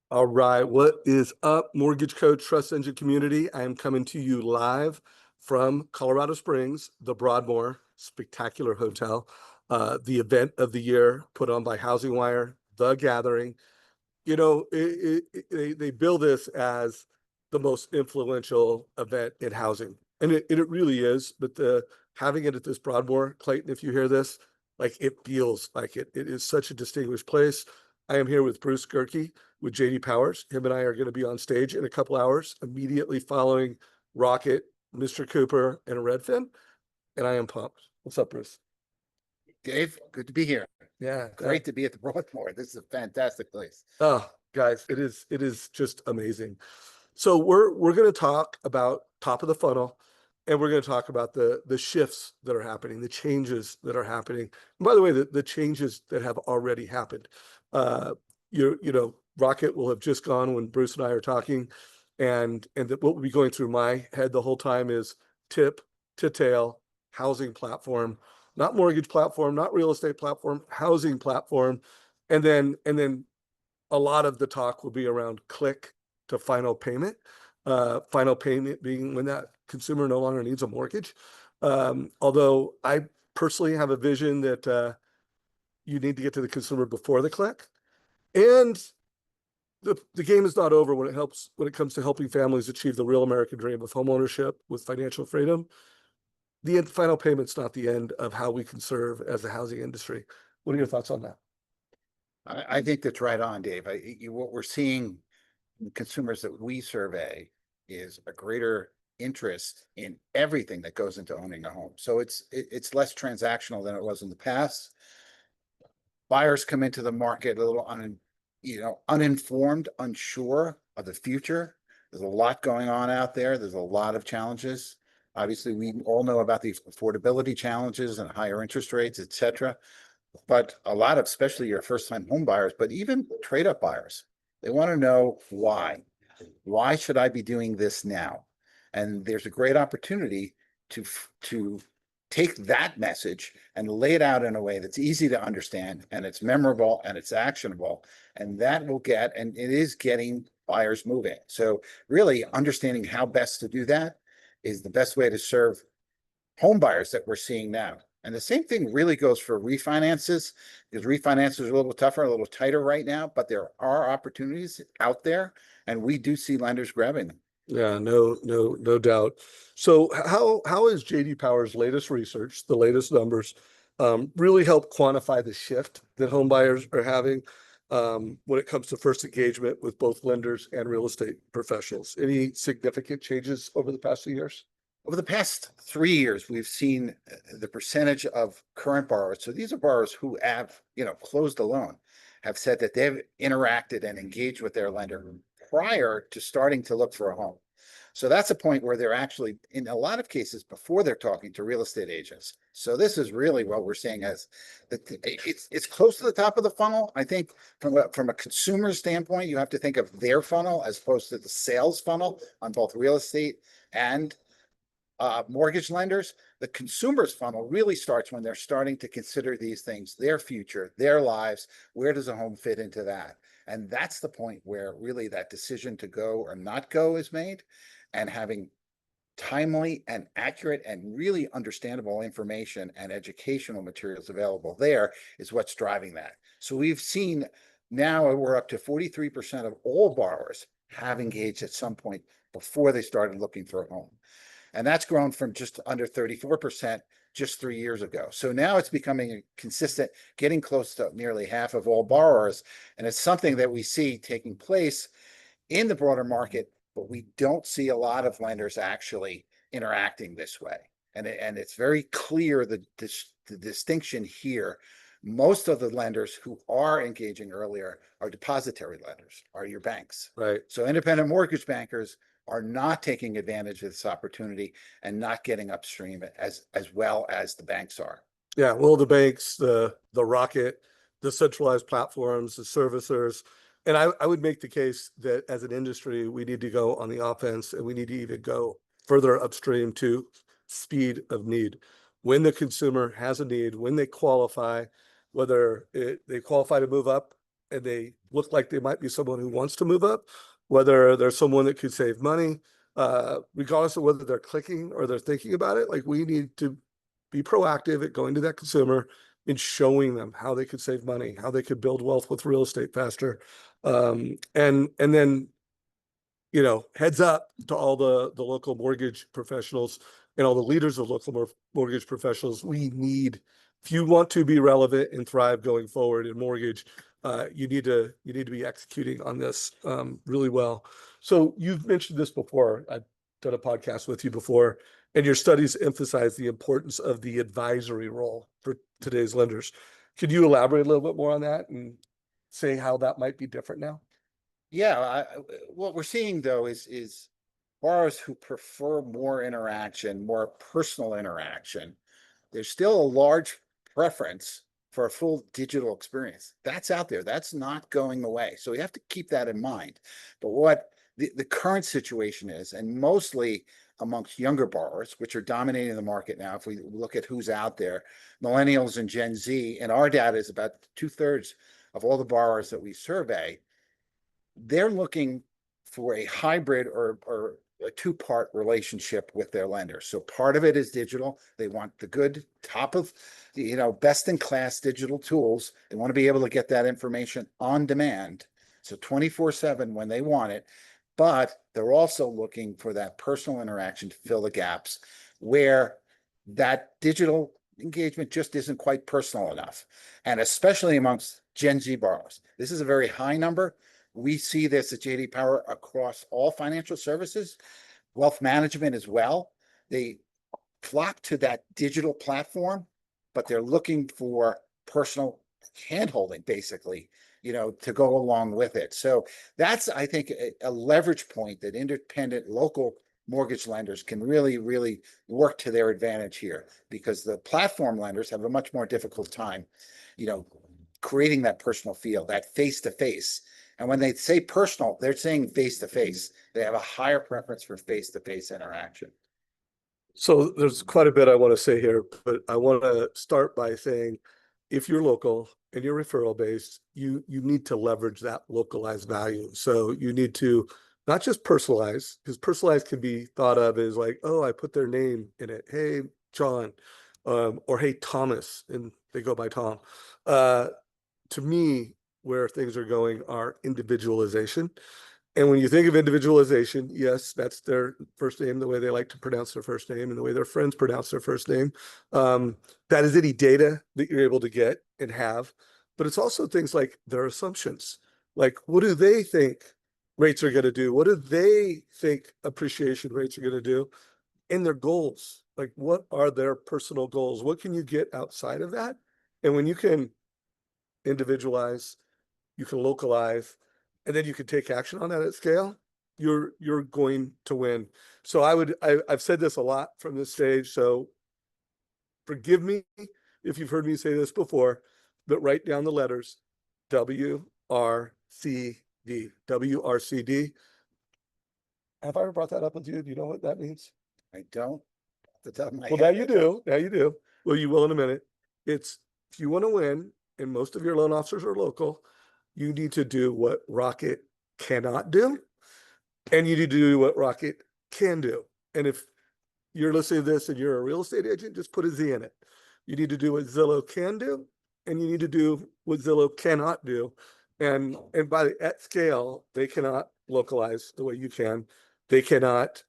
All right, what is up, Mortgage Coach Trust Engine community? I am coming to you live from Colorado Springs, the Broadmoor Spectacular Hotel, the event of the year put on by Housing Wire, The Gathering. They bill this as the most influential event in housing, and it really is. But having it at this Broadmoor, Clayton, if you hear this, like it feels like it. It is such a distinguished place. I am here with Bruce Gehrke with JD Powers. Him and I are going to be on stage in a couple hours, immediately following Rocket, Mr. Cooper, and Redfin. And I am pumped. What's up, Bruce? Dave, good to be here. Yeah, Great to be at the Broadmoor. This is a fantastic place. Oh, guys, it is just amazing. So we're going to talk about top of the funnel, and we're going to talk about the shifts that are happening, the changes that are happening. And by the way, the changes that have already happened. Uh, Rocket will have just gone when Bruce and I are talking, and what will be going through my head the whole time is tip to tail housing platform, not mortgage platform, not real estate platform, housing platform, and then a lot of the talk will be around click to final payment. Final payment being when that consumer no longer needs a mortgage. Although I personally have a vision that you need to get to the consumer before the click. And the game is not over when it comes to helping families achieve the real American dream of homeownership with financial freedom. The final payment's not the end of how we can serve as a housing industry. What are your thoughts on that? I think that's right on, Dave. What we're seeing in consumers that we survey is a greater interest in everything that goes into owning a home. So it's less transactional than it was in the past. Buyers come into the market a little uninformed, unsure of the future. There's a lot going on out there. There's a lot of challenges. Obviously, we all know about the affordability challenges and higher interest rates, et cetera. But a lot of, especially your first-time home buyers, but even trade-up buyers, they want to know why. Why should I be doing this now? And there's a great opportunity to take that message and lay it out in a way that's easy to understand, and it's memorable and it's actionable, and that will get, and it is getting buyers moving. So really understanding how best to do that is the best way to serve home buyers that we're seeing now. And the same thing really goes for refinances, because refinances are a little tougher, a little tighter right now, but there are opportunities out there, and we do see lenders grabbing them. Yeah, no doubt. So how is JD Power's latest research, the latest numbers, really help quantify the shift that home buyers are having when it comes to first engagement with both lenders and real estate professionals? Any significant changes over the past few years? Over the past 3 years, we've seen the percentage of current borrowers. So these are borrowers who have, closed a loan, have said that they've interacted and engaged with their lender prior to starting to look for a home. So that's a point where they're actually, in a lot of cases, before they're talking to real estate agents. So this is really what we're seeing as it's close to the top of the funnel. I think from a consumer standpoint, you have to think of their funnel as opposed to the sales funnel on both real estate and mortgage lenders. The consumer's funnel really starts when they're starting to consider these things, their future, their lives. Where does a home fit into that? And that's the point where really that decision to go or not go is made, and having timely and accurate and really understandable information and educational materials available there is what's driving that. So we've seen now we're up to 43% of all borrowers have engaged at some point before they started looking for a home. And that's grown from just under 34% just 3 years ago. So now it's becoming a consistent, getting close to nearly half of all borrowers. And it's something that we see taking place in the broader market, but we don't see a lot of lenders actually interacting this way. And it's very clear the distinction here. Most of the lenders who are engaging earlier are depository lenders, are your banks. Right. So independent mortgage bankers are not taking advantage of this opportunity and not getting upstream as well as the banks are. Yeah, well, the banks, the Rocket, the centralized platforms, the servicers, and I would make the case that as an industry, we need to go on the offense, and we need to even go further upstream to speed of need. When the consumer has a need, when they qualify, whether they qualify to move up and they look like they might be someone who wants to move up, whether they're someone that could save money, regardless of whether they're clicking or they're thinking about it. Like, we need to be proactive at going to that consumer and showing them how they could save money, how they could build wealth with real estate faster. And then, heads up to all the local mortgage professionals and all the leaders of local mortgage professionals. If you want to be relevant and thrive going forward in mortgage, you need to be executing on this really well. So you've mentioned this before. I've done a podcast with you before, and your studies emphasize the importance of the advisory role for today's lenders. Could you elaborate a little bit more on that and say how that might be different now? Yeah, what we're seeing though is borrowers who prefer more interaction, more personal interaction. There's still a large preference for a full digital experience. That's out there. That's not going away. So we have to keep that in mind. But what the current situation is, and mostly amongst younger borrowers, which are dominating the market now, if we look at who's out there, millennials and Gen Z, and our data is about 2/3 of all the borrowers that we survey, they're looking for a hybrid or a two-part relationship with their lender. So part of it is digital. They want the good top of, best in class digital tools. They want to be able to get that information on demand. So 24/7 when they want it, but they're also looking for that personal interaction to fill the gaps where that digital engagement just isn't quite personal enough. And especially amongst Gen Z borrowers, this is a very high number. We see this at JD Power across all financial services, wealth management as well. They flock to that digital platform, but they're looking for personal handholding, basically, to go along with it. So that's, I think, a leverage point that independent local mortgage lenders can really, really work to their advantage here, because the platform lenders have a much more difficult time, creating that personal feel, that face-to-face. And when they say personal, they're saying face-to-face. They have a higher preference for face-to-face interaction. So there's quite a bit I want to say here, but I want to start by saying, if you're local and you're referral based, you need to leverage that localized value. So you need to not just personalize, because personalized can be thought of as like, oh, I put their name in it. Hey, John, or hey, Thomas, and they go by Tom. To me, where things are going are individualization. And when you think of individualization, yes, that's their first name, the way they like to pronounce their first name and the way their friends pronounce their first name. That is any data that you're able to get and have. But it's also things like their assumptions. Like, what do they think rates are going to do? What do they think appreciation rates are going to do? And their goals. Like, what are their personal goals? What can you get outside of that? And when you can individualize, you can localize, and then you can take action on that at scale, you're going to win. So I've said this a lot from this stage, so forgive me if you've heard me say this before, but write down the letters WRCD. WRCD. Have I ever brought that up with you? Do you know what that means? I don't, off the top of my Well, head. now you do. Now you do. Well, you will in a minute. It's, if you want to win, and most of your loan officers are local, you need to do what Rocket cannot do, and you need to do what Rocket can do. And if you're listening to this and you're a real estate agent, just put a Z in it. You need to do what Zillow can do, and you need to do what Zillow cannot do. And at scale, they cannot localize the way you can. They cannot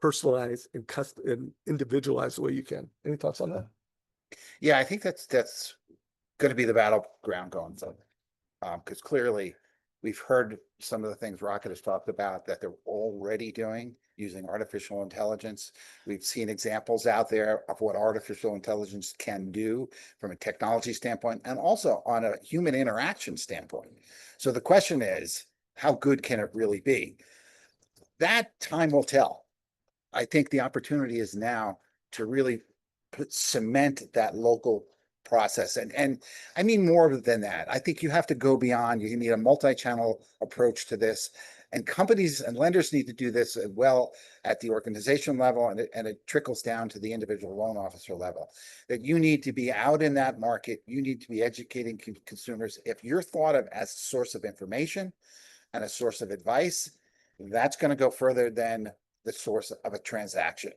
personalize and individualize the way you can. Any thoughts on that? Yeah, I think that's going to be the battleground going forward. Because clearly we've heard some of the things Rocket has talked about that they're already doing using artificial intelligence. We've seen examples out there of what artificial intelligence can do from a technology standpoint and also on a human interaction standpoint. So the question is, how good can it really be? That time will tell. I think the opportunity is now to really cement that local process. And I mean more than that. I think you have to go beyond. You need a multi-channel approach to this. And companies and lenders need to do this as well at the organization level, and it trickles down to the individual loan officer level. That you need to be out in that market, you need to be educating consumers. If you're thought of as a source of information and a source of advice, that's going to go further than the source of a transaction.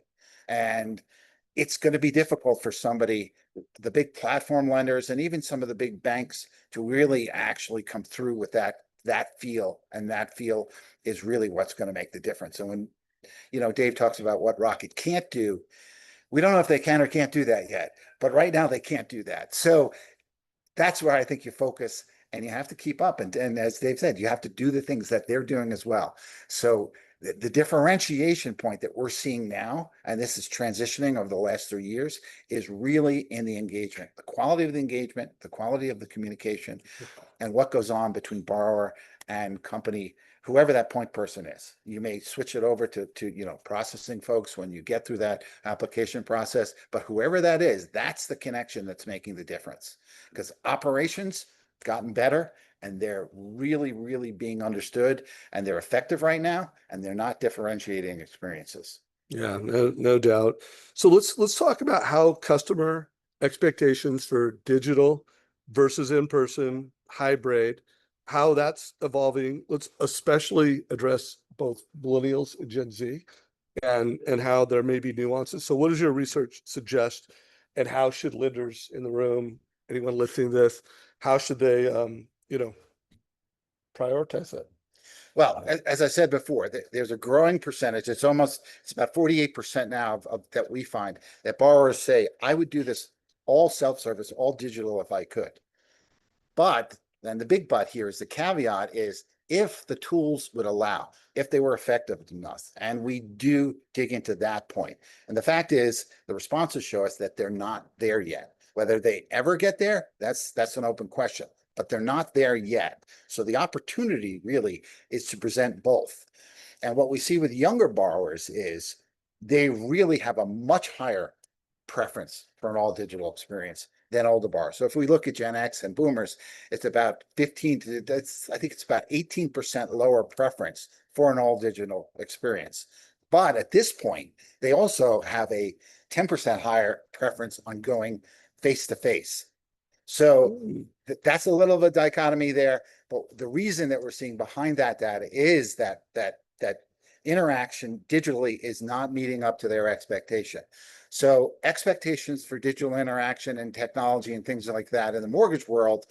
And it's going to be difficult for somebody, the big platform lenders and even some of the big banks, to really actually come through with that feel. And that feel is really what's going to make the difference. And when, Dave talks about what Rocket can't do, we don't know if they can or can't do that yet, but right now they can't do that. So that's where I think you focus, and you have to keep up. And as Dave said, you have to do the things that they're doing as well. So the differentiation point that we're seeing now, and this is transitioning over the last 3 years, is really in the engagement, the quality of the engagement, the quality of the communication, and what goes on between borrower and company, whoever that point person is. You may switch it over to processing folks when you get through that application process, but whoever that is, that's the connection that's making the difference. Because operations gotten better, and they're really, really being understood, and they're effective right now, and they're not differentiating experiences. Yeah, no doubt. So let's talk about how customer expectations for digital versus in-person, hybrid, how that's evolving. Let's especially address both millennials and Gen Z, and how there may be nuances. So what does your research suggest, and how should lenders in the room, anyone listening to this, how should they prioritize it? Well, as I said before, there's a growing percentage. It's about 48% now of that we find that borrowers say, I would do this all self-service, all digital if I could. But then the big but here is, the caveat is, if the tools would allow, if they were effective enough. And we do dig into that point. And the fact is, the responses show us that they're not there yet. Whether they ever get there, that's an open question, but they're not there yet. So the opportunity really is to present both. And what we see with younger borrowers is they really have a much higher preference for an all digital experience than older borrowers. So if we look at Gen X and boomers, it's about I think it's about 18% lower preference for an all digital experience. But at this point, they also have a 10% higher preference on going face to face. So that's a little of a dichotomy there. But the reason that we're seeing behind that data is that interaction digitally is not meeting up to their expectation. So expectations for digital interaction and technology and things like that in the mortgage world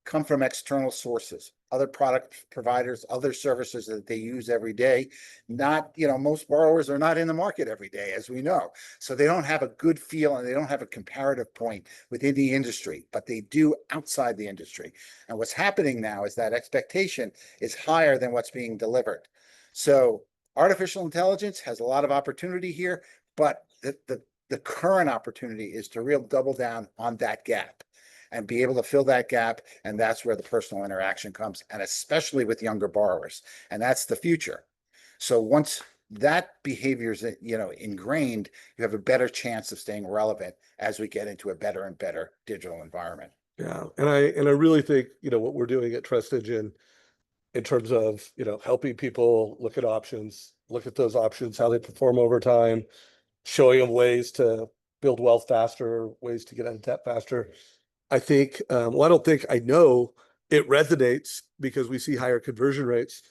come from external sources, other product providers, other services that they use every day. Not, most borrowers are not in the market every day, as we know. So they don't have a good feel, and they don't have a comparative point within the industry, but they do outside the industry. And what's happening now is that expectation is higher than what's being delivered. So artificial intelligence has a lot of opportunity here, but the current opportunity is to real double down on that gap and be able to fill that gap. And that's where the personal interaction comes, and especially with younger borrowers. And that's the future. So once that behavior is, ingrained, you have a better chance of staying relevant as we get into a better and better digital environment. Yeah, and I really think what we're doing at Trust Engine in terms of helping people look at options, look at those options, how they perform over time, showing them ways to build wealth faster, ways to get out of debt faster. I think, I don't think, I know it resonates because we see higher conversion rates.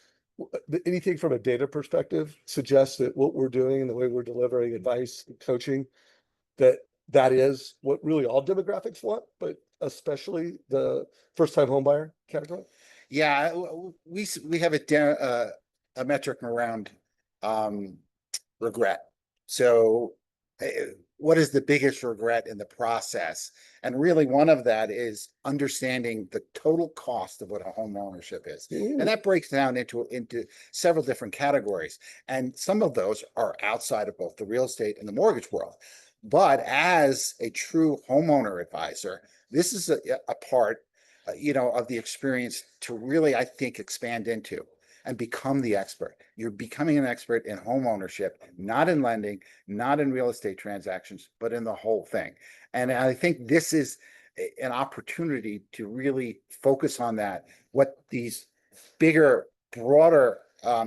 Anything from a data perspective suggests that what we're doing and the way we're delivering advice and coaching, that is what really all demographics want, but especially the first-time homebuyer category. Yeah, we have a metric around regret. So what is the biggest regret in the process? And really one of that is understanding the total cost of what a home ownership is. And that breaks down into several different categories. And some of those are outside of both the real estate and the mortgage world. But as a true homeowner advisor, this is a part of the experience to really, I think, expand into and become the expert. You're becoming an expert in home ownership, not in lending, not in real estate transactions, but in the whole thing. And I think this is an opportunity to really focus on that, what these bigger, broader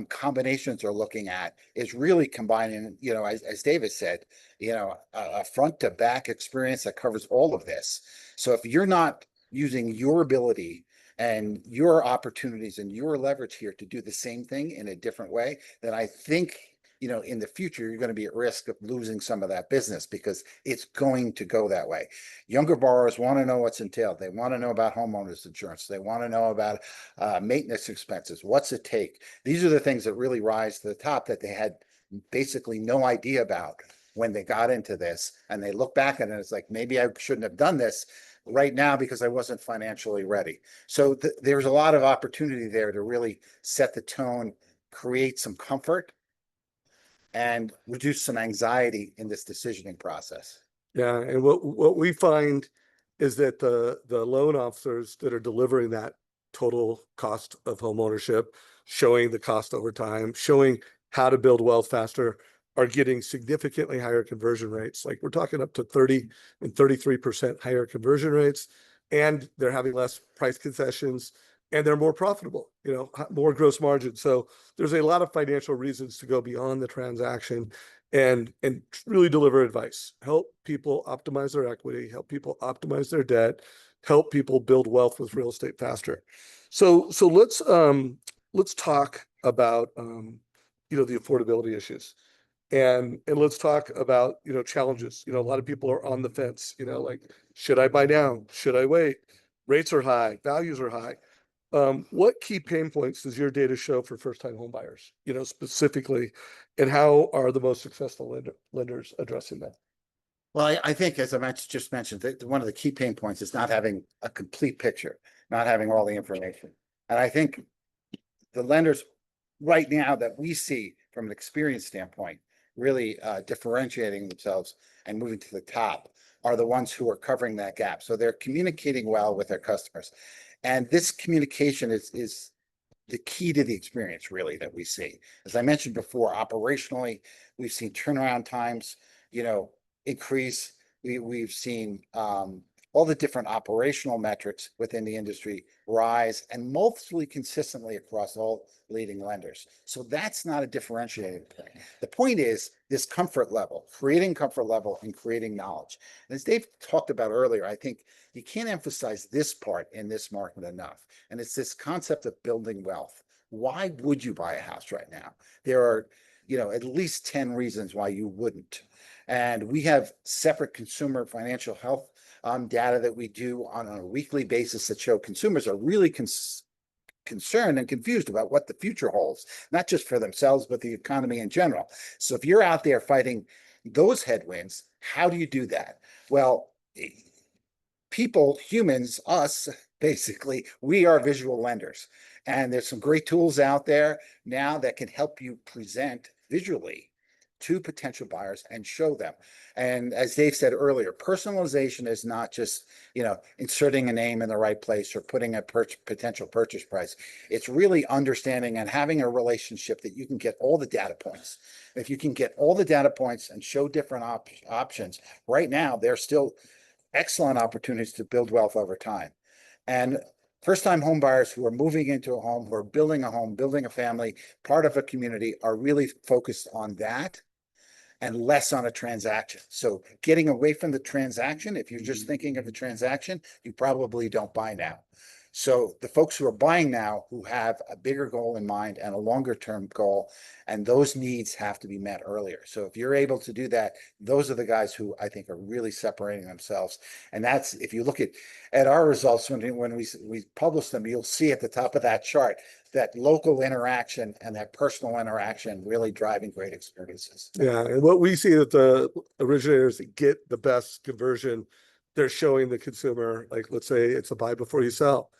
combinations are looking at is really combining, as David said, a front to back experience that covers all of this. So if you're not using your ability and your opportunities and your leverage here to do the same thing in a different way, then I think, in the future, you're going to be at risk of losing some of that business because it's going to go that way. Younger borrowers want to know what's entailed. They want to know about homeowners insurance. They want to know about maintenance expenses. What's it take? These are the things that really rise to the top that they had basically no idea about when they got into this. And they look back at it, it's like, maybe I shouldn't have done this right now because I wasn't financially ready. So there's a lot of opportunity there to really set the tone, create some comfort, and reduce some anxiety in this decisioning process. Yeah, and what we find is that the loan officers that are delivering that total cost of home ownership, showing the cost over time, showing how to build wealth faster, are getting significantly higher conversion rates. Like we're talking up to 30 and 33% higher conversion rates, and they're having less price concessions, and they're more profitable, more gross margin. So there's a lot of financial reasons to go beyond the transaction and really deliver advice, help people optimize their equity, help people optimize their debt, help people build wealth with real estate faster. So let's talk about the affordability issues, and let's talk about challenges. A lot of people are on the fence, like, should I buy now, should I wait? Rates are high, values are high. What key pain points does your data show for first-time home buyers, specifically, and how are the most successful lenders addressing that? Well, I think, as I just mentioned, that one of the key pain points is not having a complete picture, not having all the information. And I think the lenders right now that we see from an experience standpoint, really differentiating themselves and moving to the top, are the ones who are covering that gap. So they're communicating well with their customers. And this communication is the key to the experience, really, that we see. As I mentioned before, operationally, we've seen turnaround times, increase. We've seen all the different operational metrics within the industry rise, and mostly consistently across all leading lenders. So that's not a differentiating point. The point is this comfort level, creating comfort level and creating knowledge. And as Dave talked about earlier, I think you can't emphasize this part in this market enough. And it's this concept of building wealth. Why would you buy a house right now? There are, at least 10 reasons why you wouldn't. And we have separate consumer financial health data that we do on a weekly basis that show consumers are really concerned and confused about what the future holds, not just for themselves, but the economy in general. So if you're out there fighting those headwinds, how do you do that? Well, people, humans, us, basically, we are visual lenders. And there's some great tools out there now that can help you present visually to potential buyers and show them. And as Dave said earlier, personalization is not just, inserting a name in the right place or putting a potential purchase price. It's really understanding and having a relationship that you can get all the data points. If you can get all the data points and show different options, right now, there's still excellent opportunities to build wealth over time. And first-time home buyers who are moving into a home, who are building a home, building a family, part of a community, are really focused on that and less on a transaction. So getting away from the transaction, if you're just thinking of the transaction, you probably don't buy now. So the folks who are buying now, who have a bigger goal in mind and a longer term goal, and those needs have to be met earlier. So if you're able to do that, those are the guys who I think are really separating themselves. And that's, if you look at our results, when we publish them, you'll see at the top of that chart that local interaction and that personal interaction really driving great experiences. Yeah, and what we see that the originators that get the best conversion, they're showing the consumer, like, let's say it's a buy before you sell.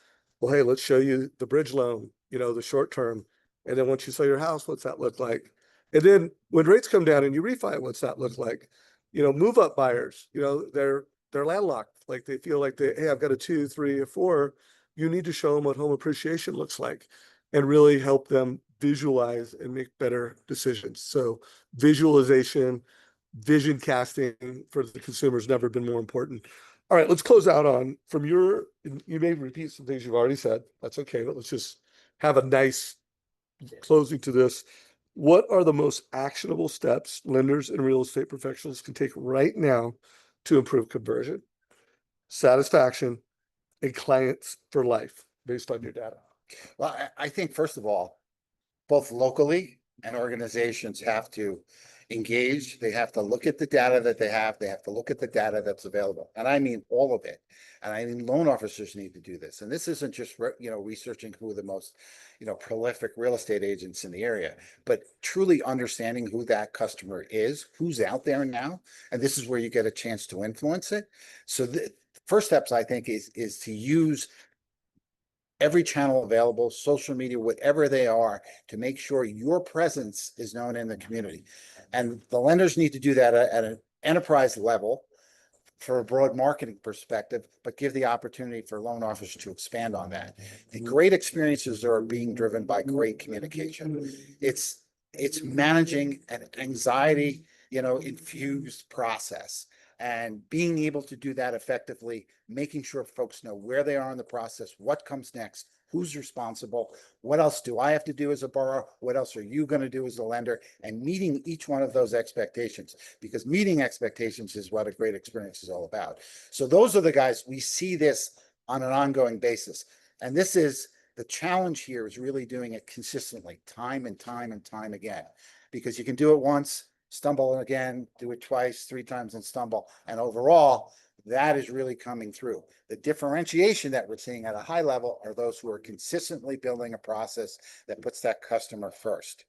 Well, hey, let's show you the bridge loan, the short term. And then once you sell your house, what's that look like? And then when rates come down and you refi, what's that look like? Move up buyers, they're landlocked. Like they feel like hey, I've got a 2, 3, or 4. You need to show them what home appreciation looks like and really help them visualize and make better decisions. So visualization, vision casting for the consumer has never been more important. All right, let's close out on you may repeat some things you've already said. That's okay, but let's just have a nice closing to this, what are the most actionable steps lenders and real estate professionals can take right now to improve conversion, satisfaction, and clients for life based on your data? Well, I think first of all, both locally and organizations have to engage. They have to look at the data that they have. They have to look at the data that's available. And I mean all of it. And I mean, loan officers need to do this. And this isn't just, researching who the most, prolific real estate agents in the area, but truly understanding who that customer is, who's out there now. And this is where you get a chance to influence it. So the first steps, I think, is to use every channel available, social media, whatever they are, to make sure your presence is known in the community. And the lenders need to do that at an enterprise level for a broad marketing perspective, but give the opportunity for loan officers to expand on that. The great experiences are being driven by great communication. It's managing an anxiety, infused process, and being able to do that effectively, making sure folks know where they are in the process, what comes next, who's responsible, what else do I have to do as a borrower, what else are you going to do as a lender, and meeting each one of those expectations, because meeting expectations is what a great experience is all about. So those are the guys, we see this on an ongoing basis. And this is the challenge here, is really doing it consistently, time and time and time again, because you can do it once, stumble again, do it twice, 3 times and stumble. And overall, that is really coming through. The differentiation that we're seeing at a high level are those who are consistently building a process that puts that customer first.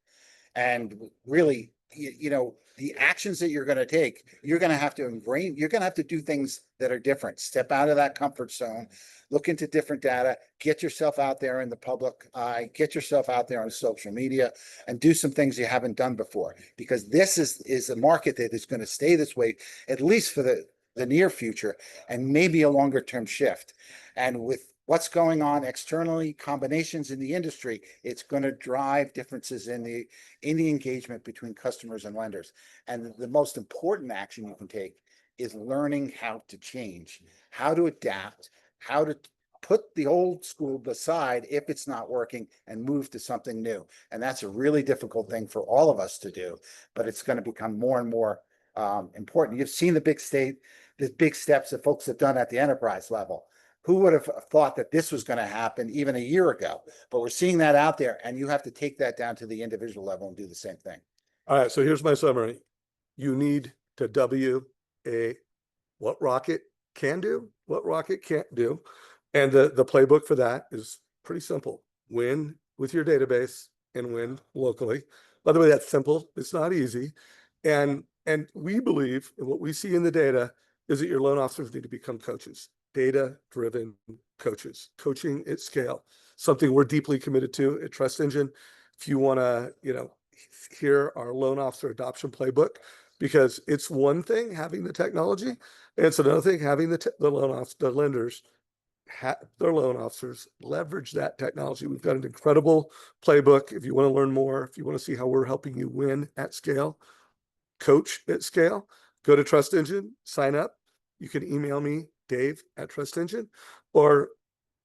And really, the actions that you're going to take, you're going to have to ingrain, you're going to have to do things that are different. Step out of that comfort zone, look into different data, get yourself out there in the public eye, get yourself out there on social media, and do some things you haven't done before. Because this is a market that is going to stay this way, at least for the near future, and maybe a longer term shift. And with what's going on externally, combinations in the industry, it's going to drive differences in the engagement between customers and lenders. And the most important action you can take is learning how to change, how to adapt, how to put the old school beside if it's not working and move to something new. And that's a really difficult thing for all of us to do, but it's going to become more and more important. You've seen the big steps that folks have done at the enterprise level. Who would have thought that this was going to happen even a year ago? But we're seeing that out there, and you have to take that down to the individual level and do the same thing. All right, so here's my summary. You need to what Rocket can do, what Rocket can't do. And the playbook for that is pretty simple. Win with your database and win locally. By the way, that's simple. It's not easy. And we believe, and what we see in the data is that your loan officers need to become coaches, data-driven coaches, coaching at scale, something we're deeply committed to at Trust Engine. If you want to, hear our loan officer adoption playbook, because it's one thing having the technology, and it's another thing having the lenders, their loan officers leverage that technology. We've got an incredible playbook. If you want to learn more, if you want to see how we're helping you win at scale, coach at scale, go to Trust Engine, sign up. You can email me, Dave@TrustEngine, or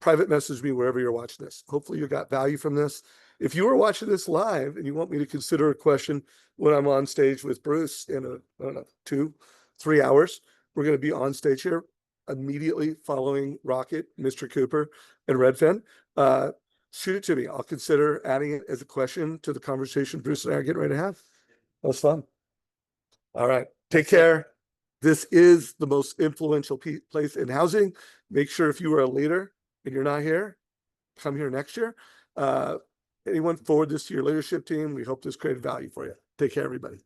private message me wherever you're watching this. Hopefully you got value from this. If you are watching this live and you want me to consider a question when I'm on stage with Bruce in 2-3 hours, we're going to be on stage here immediately following Rocket, Mr. Cooper, and Redfin. Shoot it to me. I'll consider adding it as a question to the conversation Bruce and I are getting ready to have. That was fun. All right. Take care. This is the most influential place in housing. Make sure if you are a leader and you're not here, come here next year. Anyone forward this to your leadership team. We hope this created value for you. Take care, everybody.